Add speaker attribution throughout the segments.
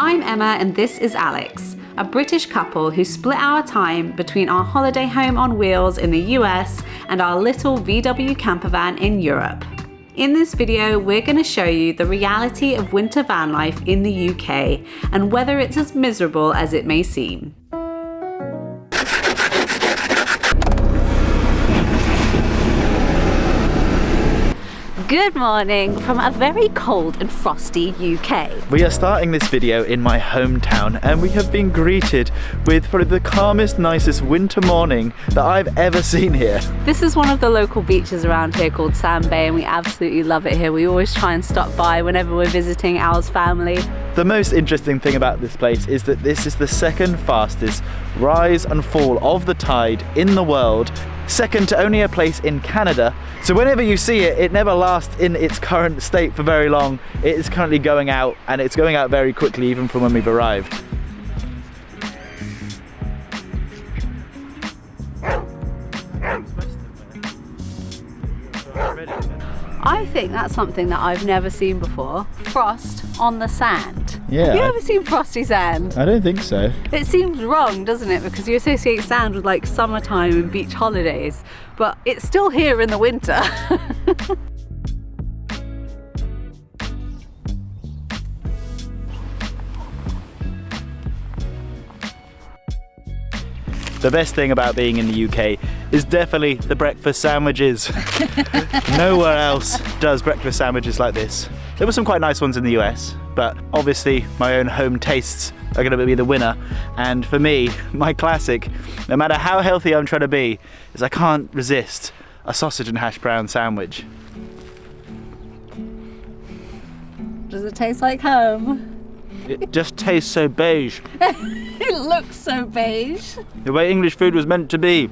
Speaker 1: I'm Emma and this is Alex, a British couple who split our time between our holiday home on wheels in the US and our little VW campervan in Europe. In this video, we're going to show you the reality of winter van life in the UK and whether it's as miserable as it may seem. Good morning from a very cold and frosty UK.
Speaker 2: We are starting this video in my hometown and we have been greeted with probably the calmest, nicest winter morning that I've ever seen here.
Speaker 1: This is one of the local beaches around here called Sand Bay and we absolutely love it here. We always try and stop by whenever we're visiting Al's family.
Speaker 2: The most interesting thing about this place is that this is the second fastest rise and fall of the tide in the world, second to only a place in Canada. So whenever you see it, it never lasts in its current state for very long. It is currently going out, and it's going out very quickly even from when we've arrived.
Speaker 1: I think that's something that I've never seen before. Frost on the sand.
Speaker 2: Yeah.
Speaker 1: Have you ever seen frosty sand?
Speaker 2: I don't think so.
Speaker 1: It seems wrong, doesn't it? Because you associate sand with like summertime and beach holidays, but it's still here in the winter.
Speaker 2: The best thing about being in the UK is definitely the breakfast sandwiches. Nowhere else does breakfast sandwiches like this. There were some quite nice ones in the US, but obviously my own home tastes are going to be the winner. And for me, my classic, no matter how healthy I'm trying to be, is I can't resist a sausage and hash brown sandwich.
Speaker 1: Does it taste like home?
Speaker 2: It just tastes so beige.
Speaker 1: It looks so beige.
Speaker 2: The way English food was meant to be.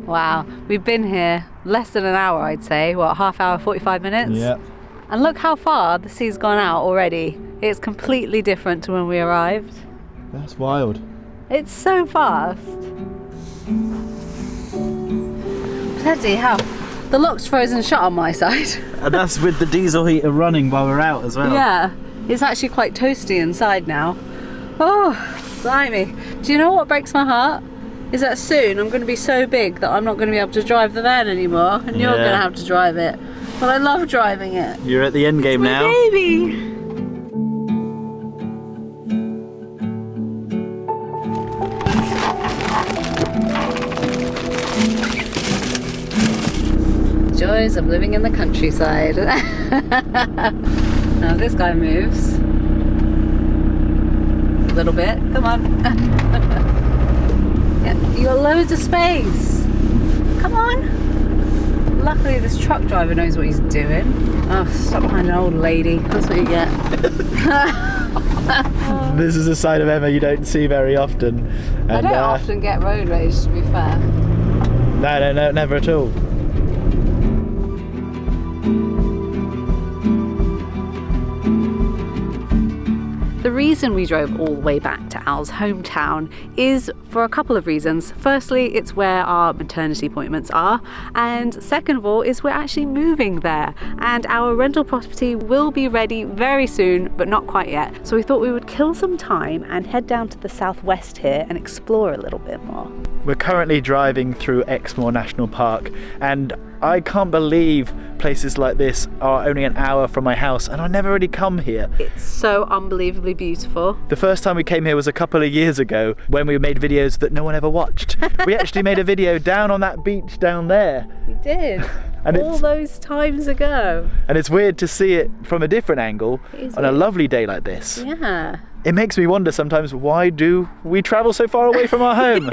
Speaker 1: Wow, we've been here less than an hour, I'd say. What, half hour, 45 minutes?
Speaker 2: Yeah.
Speaker 1: And look how far the sea's gone out already. It's completely different to when we arrived.
Speaker 2: That's wild.
Speaker 1: It's so fast. Bloody hell. The lock's frozen shut on my side.
Speaker 2: And that's with the diesel heater running while we're out as well.
Speaker 1: Yeah, it's actually quite toasty inside now. Oh, blimey. Do you know what breaks my heart? Is that soon I'm going to be so big that I'm not going to be able to drive the van anymore and you're going to have to drive it. But I love driving it.
Speaker 2: You're at the end game now.
Speaker 1: Baby. Joys of living in the countryside. Now this guy moves a little bit. Come on. Yeah, you got loads of space. Come on. Luckily this truck driver knows what he's doing. Oh, stop behind an old lady. That's what you get.
Speaker 2: This is a side of Emma you don't see very often. And,
Speaker 1: I don't often get road rage, to be fair.
Speaker 2: No, never at all.
Speaker 1: The reason we drove all the way back to Al's hometown is for a couple of reasons. Firstly, it's where our maternity appointments are, and second of all is we're actually moving there and our rental property will be ready very soon, but not quite yet. So we thought we would kill some time and head down to the southwest here and explore a little bit more.
Speaker 2: We're currently driving through Exmoor National Park and I can't believe places like this are only an hour from my house and I never really come here.
Speaker 1: It's so unbelievably beautiful.
Speaker 2: The first time we came here was a couple of years ago when we made videos that no one ever watched. We actually made a video down on that beach down there.
Speaker 1: We did.
Speaker 2: And
Speaker 1: all those times ago.
Speaker 2: And it's weird to see it from a different angle on a lovely day like this.
Speaker 1: Yeah.
Speaker 2: It makes me wonder sometimes, why do we travel so far away from our home?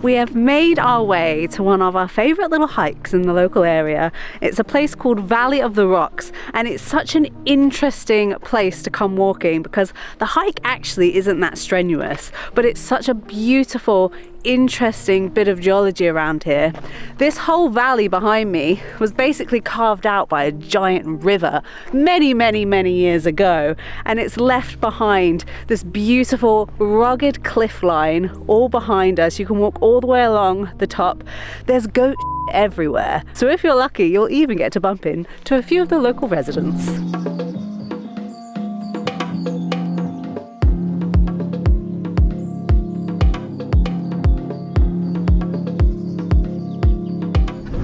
Speaker 1: We have made our way to one of our favourite little hikes in the local area. It's a place called Valley of the Rocks, and it's such an interesting place to come walking because the hike actually isn't that strenuous, but it's such a beautiful interesting bit of geology around here. This whole valley behind me was basically carved out by a giant river many years ago, and it's left behind this beautiful rugged cliff line all behind us. You can walk all the way along the top. There's goat everywhere, so if you're lucky you'll even get to bump into a few of the local residents.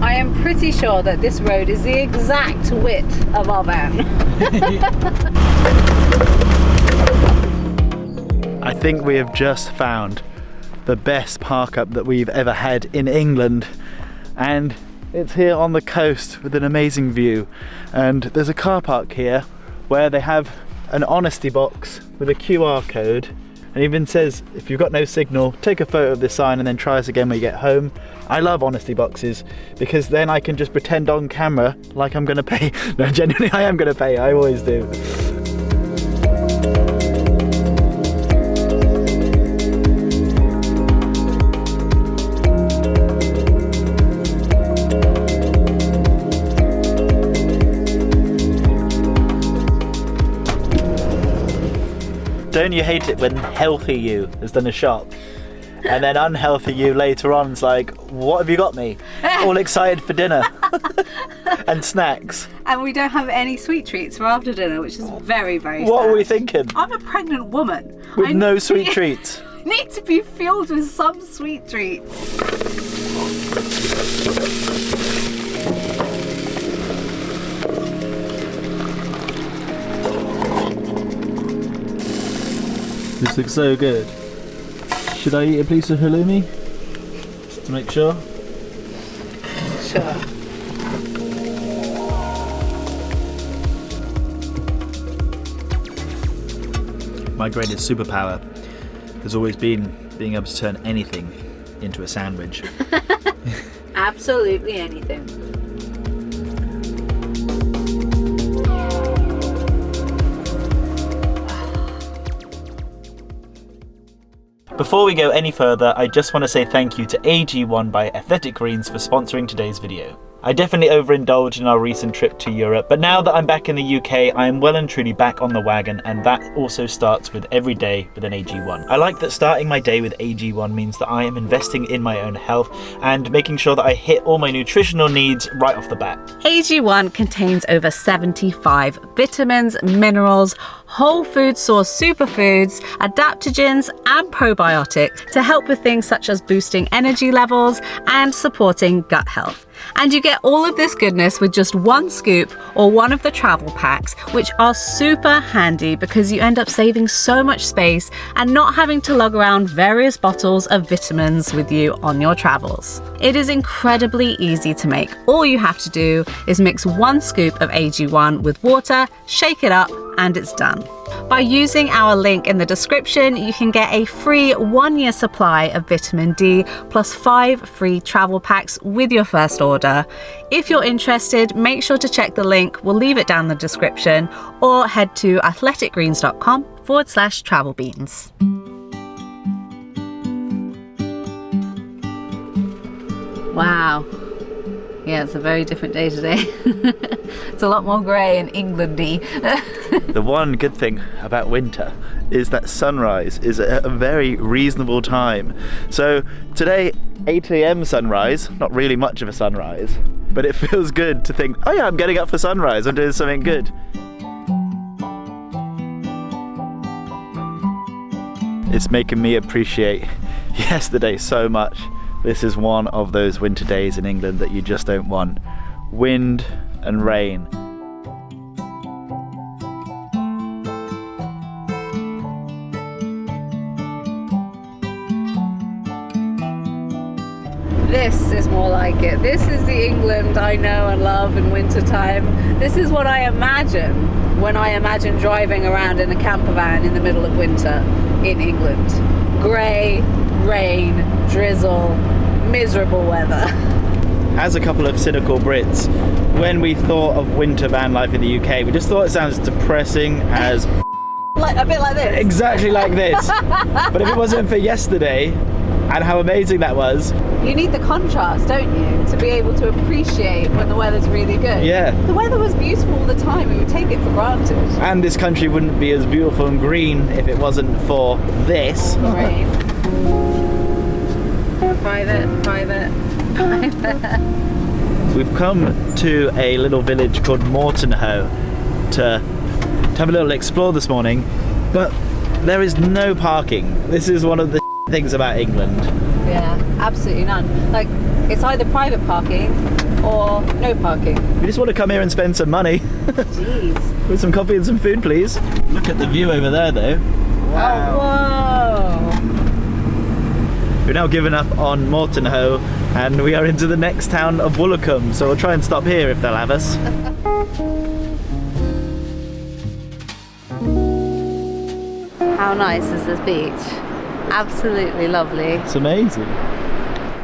Speaker 1: I am pretty sure that this road is the exact width of our van.
Speaker 2: I think we have just found the best park up that we've ever had in England, and it's here on the coast with an amazing view. And there's a car park here where they have an honesty box with a QR code, and even says if you've got no signal, take a photo of this sign and then try us again when you get home. I love honesty boxes because then I can just pretend on camera like I'm gonna pay. No, genuinely I am gonna pay, I always do. Don't you hate it when healthy you has done a shop and then unhealthy you later on is like, what have you got me? All excited for dinner and snacks.
Speaker 1: And we don't have any sweet treats for after dinner, which is very sad.
Speaker 2: What were we thinking?
Speaker 1: I'm a pregnant woman.
Speaker 2: With no sweet treats.
Speaker 1: Need to be filled with some sweet treats.
Speaker 2: This looks so good. Should I eat a piece of halloumi? Just to make sure?
Speaker 1: Sure.
Speaker 2: My greatest superpower has always been being able to turn anything into a sandwich.
Speaker 1: Absolutely anything.
Speaker 2: Before we go any further, I just want to say thank you to AG1 by Athletic Greens for sponsoring today's video. I definitely overindulged in our recent trip to Europe, but now that I'm back in the UK, I am well and truly back on the wagon, and that also starts with every day with an AG1. I like that starting my day with AG1 means that I am investing in my own health and making sure that I hit all my nutritional needs right off the bat.
Speaker 1: AG1 contains over 75 vitamins, minerals, whole food source superfoods, adaptogens and probiotics to help with things such as boosting energy levels and supporting gut health. And you get all of this goodness with just one scoop or one of the travel packs, which are super handy because you end up saving so much space and not having to lug around various bottles of vitamins with you on your travels. It is incredibly easy to make. All you have to do is mix one scoop of AG1 with water, shake it up, and it's done. By using our link in the description, you can get a free 1-year supply of vitamin D plus 5 free travel packs with your first order. If you're interested, make sure to check the link. We'll leave it down in the description, or head to athleticgreens.com/travelbeans. Wow. Yeah, it's a very different day today. It's a lot more grey and Englandy.
Speaker 2: The one good thing about winter is that sunrise is at a very reasonable time. So today, 8 AM sunrise, not really much of a sunrise, but it feels good to think, oh yeah, I'm getting up for sunrise, I'm doing something good. It's making me appreciate yesterday so much. This is one of those winter days in England that you just don't want. Wind and rain.
Speaker 1: This is more like it. This is the England I know and love in wintertime. This is what I imagine when I imagine driving around in a campervan in the middle of winter in England. Grey, rain, drizzle, miserable weather.
Speaker 2: As a couple of cynical Brits, when we thought of winter van life in the UK, we just thought it sounds depressing as
Speaker 1: like a bit like this.
Speaker 2: Exactly like this. But if it wasn't for yesterday, and how amazing that was.
Speaker 1: You need the contrast, don't you, to be able to appreciate when the weather's really good.
Speaker 2: Yeah.
Speaker 1: If the weather was beautiful all the time, we would take it for granted.
Speaker 2: And this country wouldn't be as beautiful and green if it wasn't for this.
Speaker 1: Rain. Private.
Speaker 2: We've come to a little village called Mortonhoe to have a little explore this morning, but there is no parking. This is one of the things about England.
Speaker 1: Yeah, absolutely none. Like, it's either private parking or no parking.
Speaker 2: We just want to come here and spend some money.
Speaker 1: Jeez.
Speaker 2: With some coffee and some food, please. Look at the view over there, though. Wow.
Speaker 1: Oh, whoa.
Speaker 2: We're now given up on Mortonhoe and we are into the next town of Woolacombe, so we'll try and stop here if they'll have us.
Speaker 1: How nice is this beach? Absolutely lovely.
Speaker 2: It's amazing.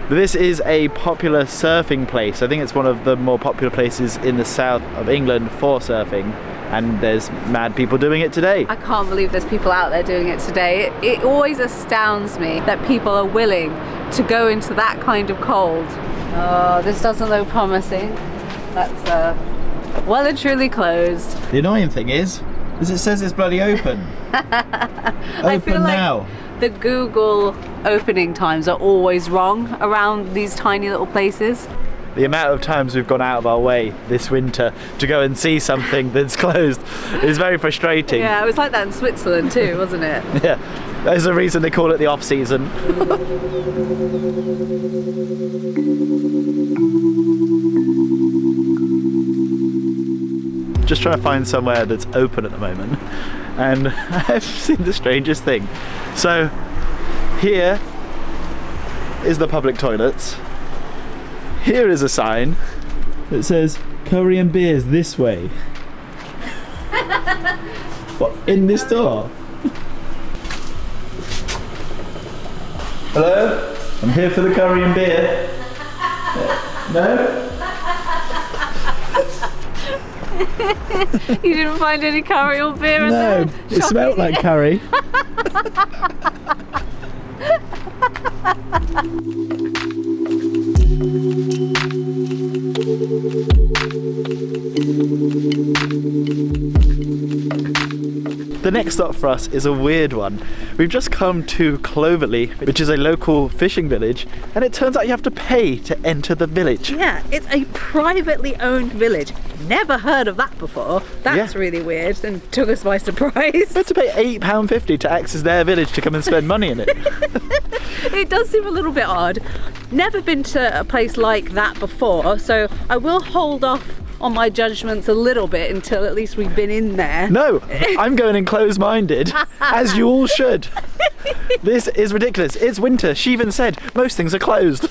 Speaker 2: This is a popular surfing place. I think it's one of the more popular places in the south of England for surfing, and there's mad people doing it today.
Speaker 1: I can't believe there's people out there doing it today. It always astounds me that people are willing to go into that kind of cold. Oh, this doesn't look promising. That's well and truly closed.
Speaker 2: The annoying thing is it says it's bloody open.
Speaker 1: I feel like
Speaker 2: now.
Speaker 1: The Google opening times are always wrong around these tiny little places.
Speaker 2: The amount of times we've gone out of our way this winter to go and see something that's closed is very frustrating.
Speaker 1: Yeah, it was like that in Switzerland too, wasn't it?
Speaker 2: Yeah, there's a reason they call it the off-season. Just trying to find somewhere that's open at the moment, and I've seen the strangest thing. So here is the public toilets. Here is a sign that says curry and beers this way. What, in this door? Hello? I'm here for the curry and beer. No?
Speaker 1: You didn't find any curry or beer in there?
Speaker 2: No, it smelled like curry. The next stop for us is a weird one. We've just come to Cloverley, which is a local fishing village, and it turns out you have to pay to enter the village.
Speaker 1: Yeah, it's a privately owned village. Never heard of that before. That's really weird and took us by surprise.
Speaker 2: We had to pay £8.50 to access their village to come and spend money in it.
Speaker 1: It does seem a little bit odd. Never been to a place like that before, so I will hold off on my judgments a little bit until at least we've been in there.
Speaker 2: No, I'm going in closed-minded, as you all should. This is ridiculous. It's winter. She even said most things are closed.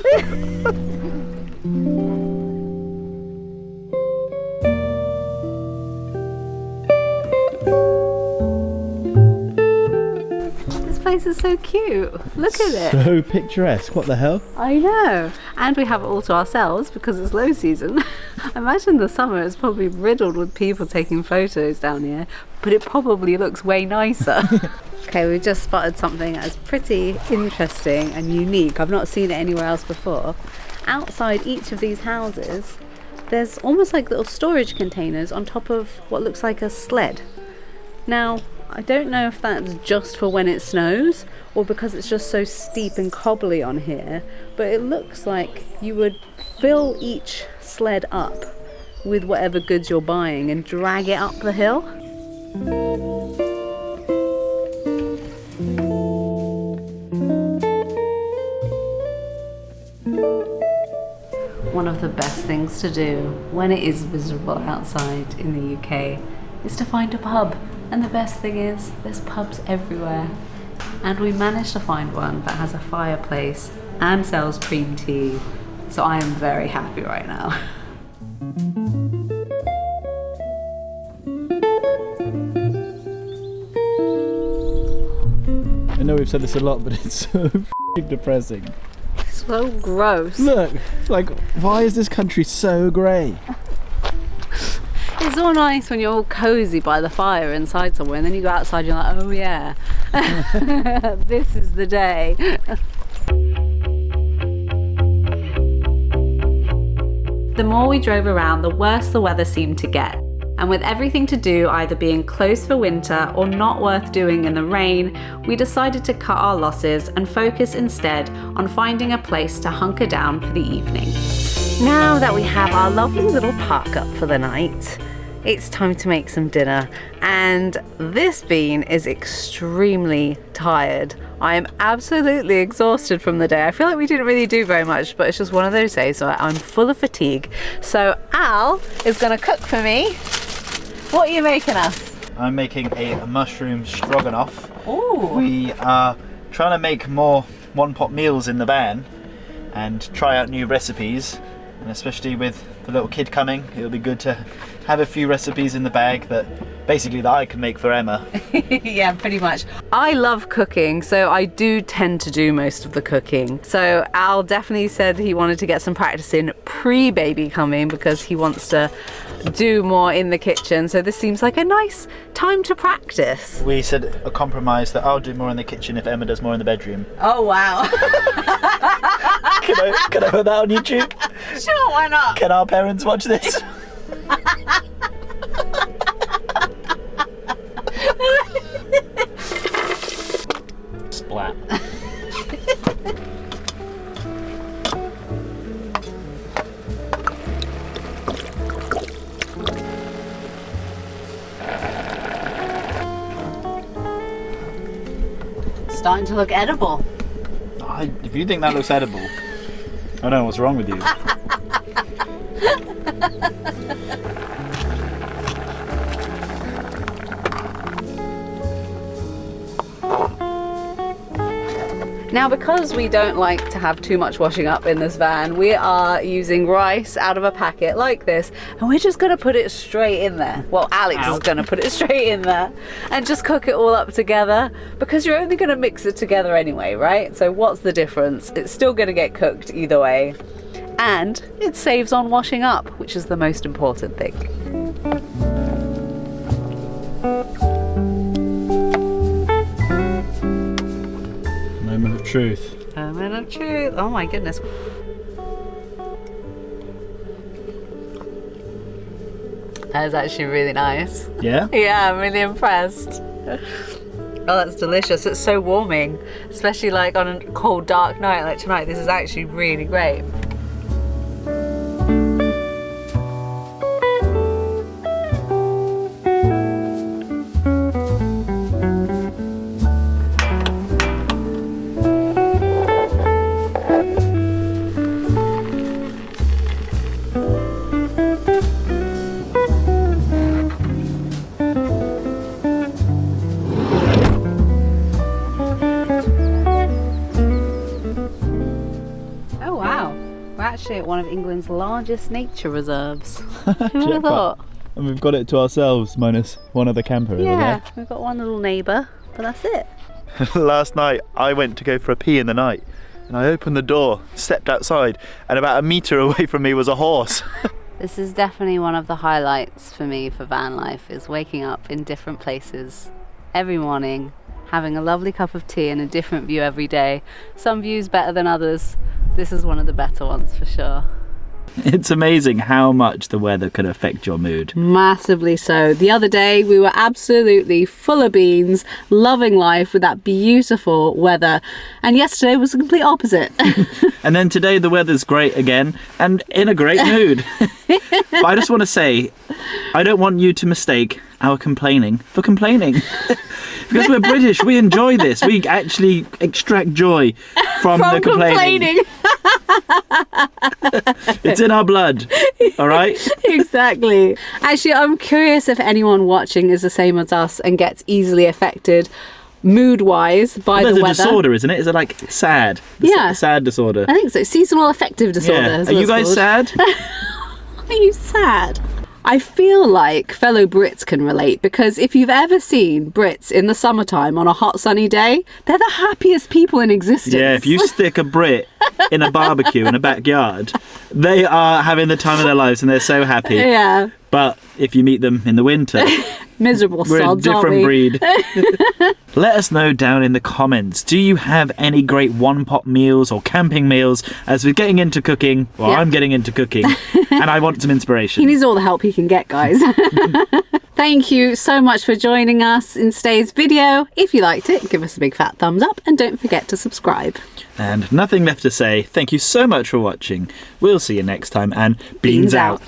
Speaker 1: This place is so cute. Look at it.
Speaker 2: So picturesque. What the hell?
Speaker 1: I know. And we have it all to ourselves because it's low season. I imagine the summer is probably riddled with people taking photos down here, but it probably looks way nicer. Okay, we've just spotted something that's pretty interesting and unique. I've not seen it anywhere else before. Outside each of these houses, there's almost like little storage containers on top of what looks like a sled. Now, I don't know if that's just for when it snows or because it's just so steep and cobbly on here, but it looks like you would fill each sled up with whatever goods you're buying and drag it up the hill. One of the best things to do when it is miserable outside in the UK is to find a pub. And the best thing is, there's pubs everywhere. And we managed to find one that has a fireplace and sells cream tea. So I am very happy right now.
Speaker 2: I know we've said this a lot, but it's so f***ing depressing.
Speaker 1: So gross.
Speaker 2: Look, like, why is this country so grey?
Speaker 1: It's all nice when you're all cozy by the fire inside somewhere, and then you go outside and you're like, oh yeah, this is the day. The more we drove around, the worse the weather seemed to get. And with everything to do either being closed for winter or not worth doing in the rain, we decided to cut our losses and focus instead on finding a place to hunker down for the evening. Now that we have our lovely little park up for the night, it's time to make some dinner. And this bean is extremely tired. I am absolutely exhausted from the day. I feel like we didn't really do very much, but it's just one of those days where I'm full of fatigue. So Al is gonna cook for me. What are you making us?
Speaker 2: I'm making a mushroom stroganoff.
Speaker 1: Ooh.
Speaker 2: We are trying to make more one-pot meals in the van and try out new recipes. And especially with the little kid coming, it'll be good to have a few recipes in the bag that I can make for Emma.
Speaker 1: Yeah, pretty much. I love cooking, so I do tend to do most of the cooking. So Al definitely said he wanted to get some practice in pre-baby coming because he wants to do more in the kitchen. So this seems like a nice time to practice.
Speaker 2: We said a compromise that I'll do more in the kitchen if Emma does more in the bedroom.
Speaker 1: Oh, wow.
Speaker 2: Can I put that on YouTube?
Speaker 1: Sure, why not?
Speaker 2: Can our parents watch this? Splat.
Speaker 1: Starting to look edible.
Speaker 2: If you think that looks edible, I don't know what's wrong with you.
Speaker 1: Now, because we don't like to have too much washing up in this van, we are using rice out of a packet like this, and we're just gonna put it straight in there. Well, Alex is gonna put it straight in there and just cook it all up together, because you're only gonna mix it together anyway, right? So what's the difference? It's still gonna get cooked either way, and it saves on washing up, which is the most important thing.
Speaker 2: Moment of truth.
Speaker 1: Moment of truth. Oh my goodness. That is actually really nice.
Speaker 2: Yeah?
Speaker 1: Yeah, I'm really impressed. Oh, that's delicious. It's so warming, especially like on a cold, dark night like tonight. This is actually really great. Actually at one of England's largest nature reserves. Who would have thought?
Speaker 2: And we've got it to ourselves, minus one other camper over there.
Speaker 1: Yeah, we've got one little neighbour, but that's it.
Speaker 2: Last night I went to go for a pee in the night, and I opened the door, stepped outside, and about a metre away from me was a horse.
Speaker 1: This is definitely one of the highlights for me for van life, is waking up in different places every morning, having a lovely cup of tea and a different view every day. Some views better than others. This is one of the better ones for sure.
Speaker 2: It's amazing how much the weather can affect your mood.
Speaker 1: Massively so. The other day we were absolutely full of beans, loving life with that beautiful weather, and yesterday was the complete opposite.
Speaker 2: And then today the weather's great again and in a great mood. But I just want to say, I don't want you to mistake our complaining for complaining. Because we're British, we enjoy this. We actually extract joy from the complaining. It's in our blood, all right?
Speaker 1: Exactly. Actually, I'm curious if anyone watching is the same as us and gets easily affected mood-wise by the weather.
Speaker 2: There's a disorder, isn't it? Is it like sad?
Speaker 1: Yeah.
Speaker 2: Sad disorder.
Speaker 1: I think so. Seasonal affective disorder.
Speaker 2: Yeah. Are you guys sad?
Speaker 1: Are you sad? I feel like fellow Brits can relate, because if you've ever seen Brits in the summertime on a hot sunny day, they're the happiest people in existence.
Speaker 2: Yeah, if you stick a Brit in a barbecue in a backyard, they are having the time of their lives and they're so happy.
Speaker 1: Yeah.
Speaker 2: But if you meet them in the winter,
Speaker 1: Miserable
Speaker 2: we're a
Speaker 1: sods, aren't
Speaker 2: different
Speaker 1: we?
Speaker 2: breed. Let us know down in the comments. Do you have any great one-pot meals or camping meals? As we're getting into cooking, well,
Speaker 1: Yeah.
Speaker 2: I'm getting into cooking, and I want some inspiration.
Speaker 1: He needs all the help he can get, guys. Thank you so much for joining us in today's video. If you liked it, give us a big fat thumbs up and don't forget to subscribe.
Speaker 2: And nothing left to say. Thank you so much for watching. We'll see you next time, and beans out.